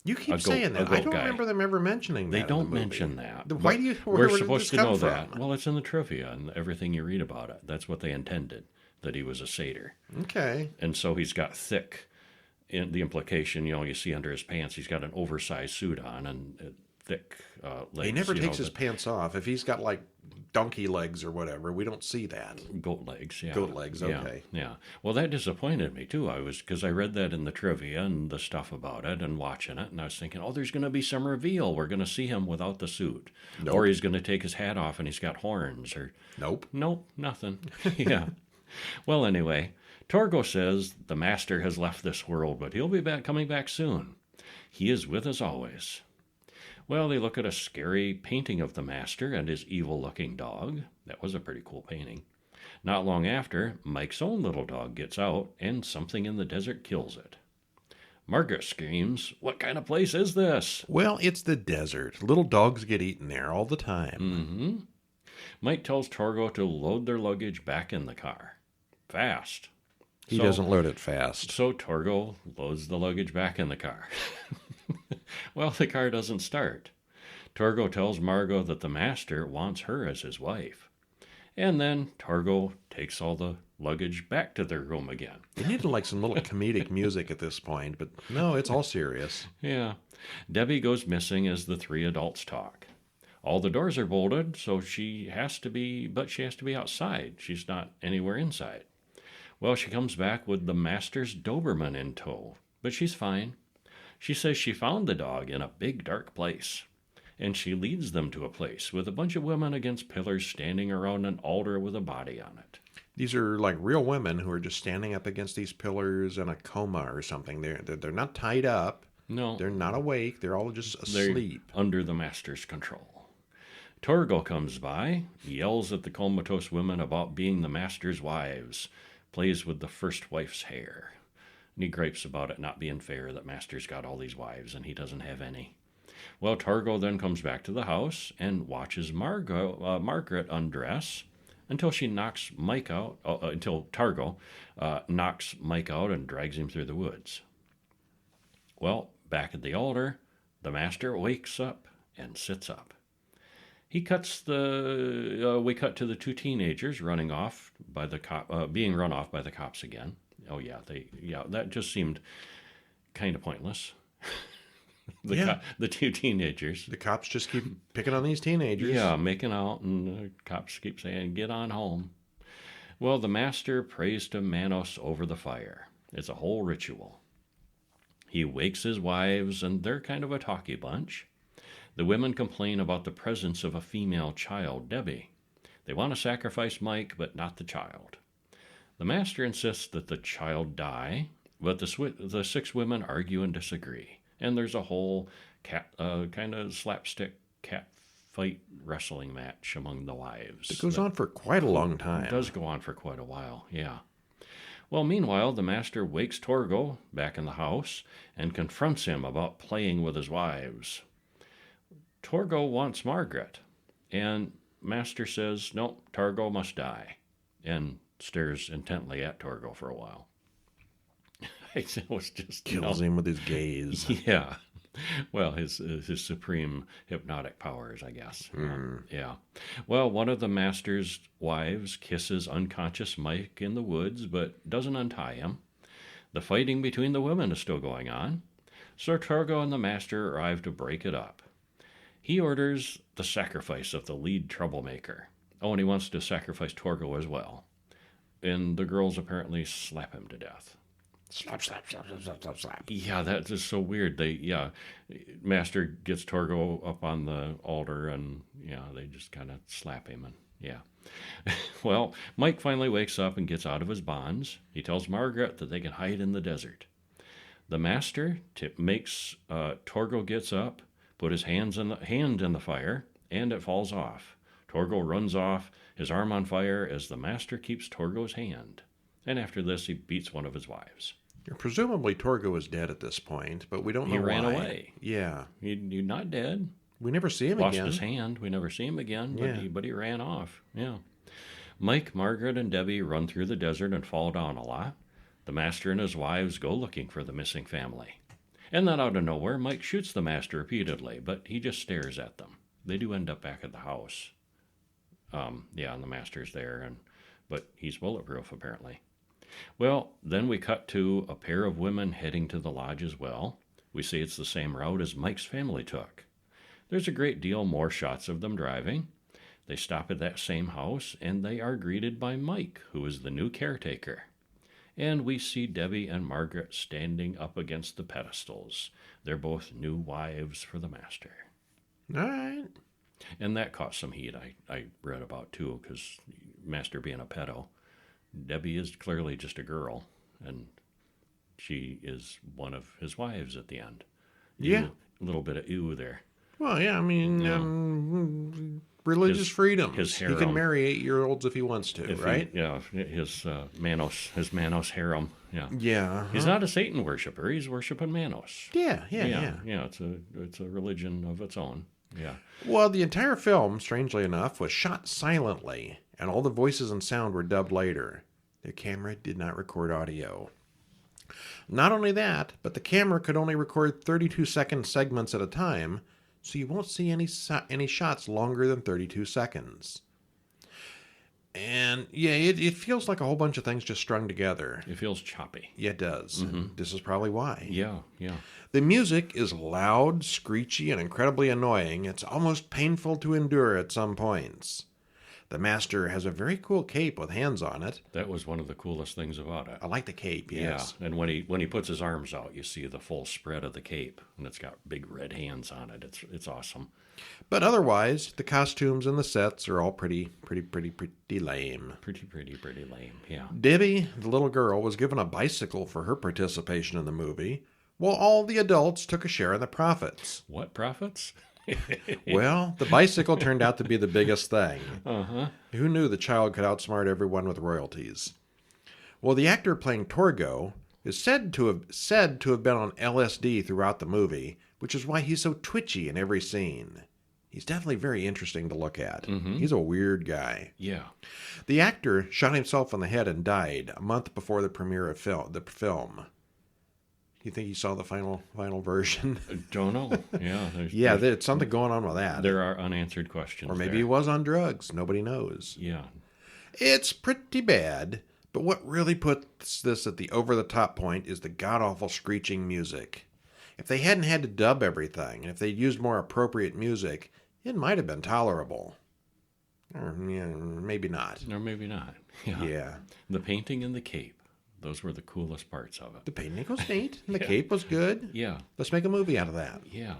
S1: You keep saying that. I don't remember them ever mentioning that.
S2: They don't mention that.
S1: Why do you?
S2: We're supposed to know that. Well, it's in the trivia and everything you read about it. That's what they intended, that he was a satyr.
S1: Okay.
S2: And so he's got thick. In the implication, you see under his pants, he's got an oversized suit on and thick legs.
S1: He never takes his pants off. If he's got like donkey legs or whatever, we don't see that.
S2: Goat legs, yeah.
S1: Goat legs, okay.
S2: Yeah. Well, that disappointed me too. Because I read that in the trivia and the stuff about it and watching it, and I was thinking, there's going to be some reveal. We're going to see him without the suit.
S1: Nope.
S2: Or he's going to take his hat off and he's got horns. Or
S1: Nope,
S2: nothing. Yeah. Well, anyway, Torgo says the master has left this world, but he'll be coming back soon. He is with us always. Well, they look at a scary painting of the master and his evil-looking dog. That was a pretty cool painting. Not long after, Mike's own little dog gets out, and something in the desert kills it. Margaret screams, "What kind of place is this?"
S1: Well, it's the desert. Little dogs get eaten there all the time.
S2: Mm-hmm. Mike tells Torgo to load their luggage back in the car. Fast.
S1: He doesn't load it fast.
S2: So Torgo loads the luggage back in the car. Well, the car doesn't start. Torgo tells Margot that the master wants her as his wife. And then Torgo takes all the luggage back to their room again.
S1: They needed like some little comedic music at this point, but no, it's all serious.
S2: Yeah. Debbie goes missing as the three adults talk. All the doors are bolted, so she has to be outside. She's not anywhere inside. Well, she comes back with the master's Doberman in tow, but she's fine. She says she found the dog in a big dark place, and she leads them to a place with a bunch of women against pillars standing around an altar with a body on it.
S1: These are like real women who are just standing up against these pillars in a coma or something. They're not tied up.
S2: No.
S1: They're not awake. They're all just asleep.
S2: They're under the master's control. Torgo comes by, yells at the comatose women about being the master's wives, plays with the first wife's hair. And he gripes about it not being fair that master's got all these wives and he doesn't have any. Well, Torgo then comes back to the house and watches Margaret undress until she knocks Mike out, until Torgo knocks Mike out and drags him through the woods. Well, back at the altar, the master wakes up and sits up. We cut to the two teenagers running off by the being run off by the cops again. Oh yeah, that just seemed kind of pointless. The two teenagers.
S1: The cops just keep picking on these teenagers.
S2: Yeah, making out, and the cops keep saying, "Get on home." Well, the master prays to Manos over the fire. It's a whole ritual. He wakes his wives, and they're kind of a talky bunch. The women complain about the presence of a female child, Debbie. They want to sacrifice Mike, but not the child. The master insists that the child die, but the six women argue and disagree. And there's a whole kind of slapstick cat fight wrestling match among the wives.
S1: It goes on for quite a long time.
S2: It does go on for quite a while, yeah. Well, meanwhile, the master wakes Torgo back in the house and confronts him about playing with his wives. Torgo wants Margaret, and master says, "No, Torgo must die," and stares intently at Torgo for a while. It was just
S1: kills him with his gaze.
S2: Yeah. Well, his supreme hypnotic powers, I guess. Yeah. Well, one of the master's wives kisses unconscious Mike in the woods, but doesn't untie him. The fighting between the women is still going on. So Torgo and the master arrive to break it up. He orders the sacrifice of the lead troublemaker. Oh, and he wants to sacrifice Torgo as well. And the girls apparently slap him to death.
S1: Slap, slap, slap, slap, slap, slap, slap.
S2: Yeah, that's just so weird. Master gets Torgo up on the altar, and they just kind of slap him, and yeah. Well, Mike finally wakes up and gets out of his bonds. He tells Margaret that they can hide in the desert. The master makes Torgo gets up, put his hand in the fire, and it falls off. Torgo runs off, his arm on fire, as the master keeps Torgo's hand. And after this, he beats one of his wives.
S1: Presumably, Torgo is dead at this point, but we don't know why.
S2: He ran away.
S1: Yeah.
S2: He's not dead.
S1: We never see him again.
S2: Lost his hand. We never see him again,
S1: Yeah.
S2: but he ran off. Yeah. Mike, Margaret, and Debbie run through the desert and fall down a lot. The master and his wives go looking for the missing family. And then out of nowhere, Mike shoots the master repeatedly, but he just stares at them. They do end up back at the house. And the master's there, but he's bulletproof, apparently. Well, then we cut to a pair of women heading to the lodge as well. We see it's the same route as Mike's family took. There's a great deal more shots of them driving. They stop at that same house, and they are greeted by Mike, who is the new caretaker. And we see Debbie and Margaret standing up against the pedestals. They're both new wives for the master.
S1: All right.
S2: And that caught some heat, I read about, too, because master being a pedo. Debbie is clearly just a girl, and she is one of his wives at the end.
S1: Yeah.
S2: A little bit of ew there.
S1: Well, yeah, I mean,
S2: Yeah.
S1: religious freedoms.
S2: his
S1: He can
S2: harem.
S1: marry 8-year-olds if he wants to, right?
S2: His Manos harem. Yeah.
S1: Yeah.
S2: He's not a Satan worshiper. He's worshiping Manos.
S1: Yeah.
S2: Yeah, it's a religion of its own. Yeah.
S1: Well, the entire film, strangely enough, was shot silently, and all the voices and sound were dubbed later. The camera did not record audio. Not only that, but the camera could only record 32-second segments at a time, so you won't see any shots longer than 32 seconds. And yeah, it feels like a whole bunch of things just strung together.
S2: It feels choppy.
S1: Yeah, it does. And this is probably why.
S2: Yeah.
S1: The music is loud, screechy, and incredibly annoying. It's almost painful to endure at some points. The master has a very cool cape with hands on it.
S2: That was one of the coolest things about it.
S1: I like the cape, yes.
S2: Yeah, and when he puts his arms out, you see the full spread of the cape, and it's got big red hands on it. It's awesome.
S1: But otherwise, the costumes and the sets are all pretty lame.
S2: Pretty lame, yeah.
S1: Debbie, the little girl, was given a bicycle for her participation in the movie, while all the adults took a share in the profits.
S2: What profits?
S1: Well, the bicycle turned out to be the biggest thing.
S2: Uh-huh.
S1: Who knew the child could outsmart everyone with royalties? Well, the actor playing Torgo is said to have been on LSD throughout the movie, which is why he's so twitchy in every scene. He's definitely very interesting to look at. He's a weird guy.
S2: Yeah.
S1: The actor shot himself in the head and died a month before the premiere of the film. You think he saw the final version?
S2: Don't know. Yeah.
S1: There's something going on with that.
S2: There are unanswered questions.
S1: Or maybe
S2: there.
S1: he was on drugs. Nobody knows.
S2: Yeah.
S1: It's pretty bad, but what really puts this at the over-the-top point is the god-awful screeching music. If they hadn't had to dub everything, and if they'd used more appropriate music, it might have been tolerable. Or, yeah, maybe not.
S2: Or maybe not. Yeah. The painting and the cape. Those were the coolest parts of it.
S1: The painting was neat, and the cape was good.
S2: Yeah.
S1: Let's make a movie out of that.
S2: Yeah.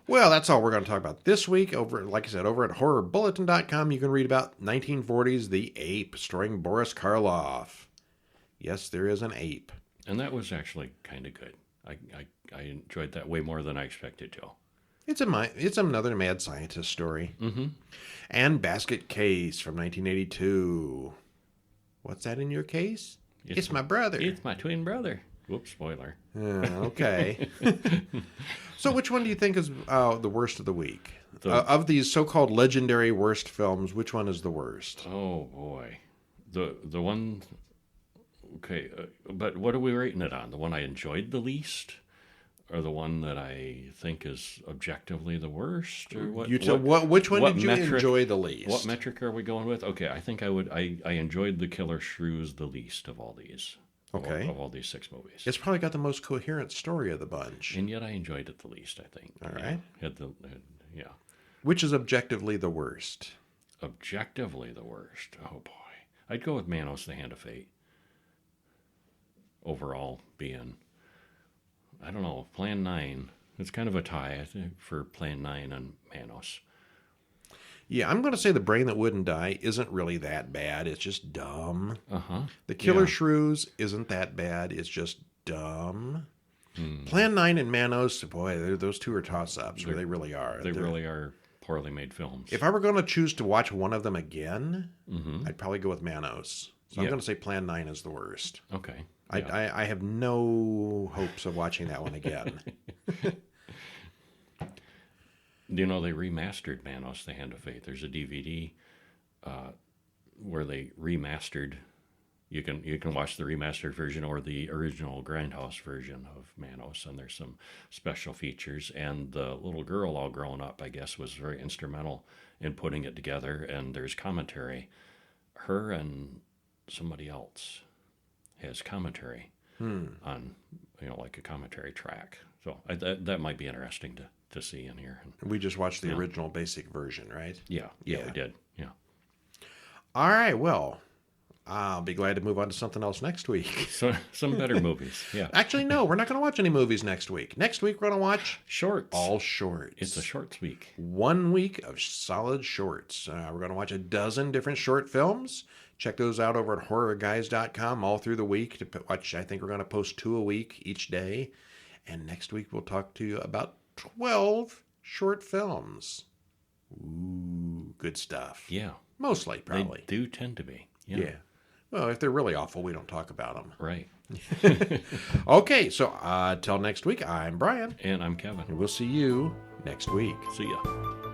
S1: Well, that's all we're going to talk about this week. Like I said, over at horrorbulletin.com, you can read about 1940's The Ape, starring Boris Karloff. Yes, there is an ape.
S2: And that was actually kind of good. I enjoyed that way more than I expected to.
S1: It's another mad scientist story. And Basket Case from 1982. What's that in your case? It's my brother.
S2: It's my twin brother. Whoops, spoiler.
S1: Okay. So which one do you think is the worst of the week? Of these so-called legendary worst films, which one is the worst?
S2: Oh, boy. The one... Okay, but what are we rating it on? The one I enjoyed the least? Or the one that I think is objectively the worst? Or what?
S1: Which one did you enjoy the least?
S2: What metric are we going with? Okay, I think I enjoyed the Killer Shrews the least of all these.
S1: Okay.
S2: Of all these 6 movies.
S1: It's probably got the most coherent story of the bunch.
S2: And yet I enjoyed it the least, I think.
S1: All right.
S2: Yeah.
S1: Which is objectively the worst?
S2: Objectively the worst. Oh, boy. I'd go with Manos, the Hand of Fate. Overall being... I don't know, Plan 9. It's kind of a tie, I think, for Plan 9 and Manos.
S1: Yeah, I'm going to say The Brain That Wouldn't Die isn't really that bad. It's just dumb.
S2: Uh-huh.
S1: The Killer Shrews isn't that bad. It's just dumb. Plan 9 and Manos, boy, those two are toss-ups. They really are.
S2: They really are poorly made films.
S1: If I were going to choose to watch one of them again, I'd probably go with Manos. So I'm going to say Plan 9 is the worst.
S2: Okay.
S1: I have no hopes of watching that one again.
S2: You know, they remastered Manos, the Hand of Fate. There's a DVD where they remastered. You can watch the remastered version or the original Grindhouse version of Manos, and there's some special features. And the little girl, all grown up, I guess, was very instrumental in putting it together. And there's commentary. Her and somebody else has commentary on, like a commentary track. So that might be interesting to see in here.
S1: We just watched the original basic version, right?
S2: Yeah, we did. Yeah.
S1: All right, well, I'll be glad to move on to something else next week.
S2: So some better movies, yeah.
S1: Actually, no, we're not going to watch any movies next week. Next week, we're going to watch...
S2: Shorts.
S1: All shorts.
S2: It's a shorts week.
S1: 1 week of solid shorts. We're going to watch a dozen different short films, Check those out over at horrorguys.com all through the week to watch. I think we're going to post 2 a week each day. And next week we'll talk to you about 12 short films. Ooh, good stuff.
S2: Yeah.
S1: Mostly, probably.
S2: They do tend to be.
S1: Yeah. Well, if they're really awful, we don't talk about them.
S2: Right.
S1: Okay, so till next week, I'm Brian.
S2: And I'm Kevin.
S1: And we'll see you next week.
S2: See ya.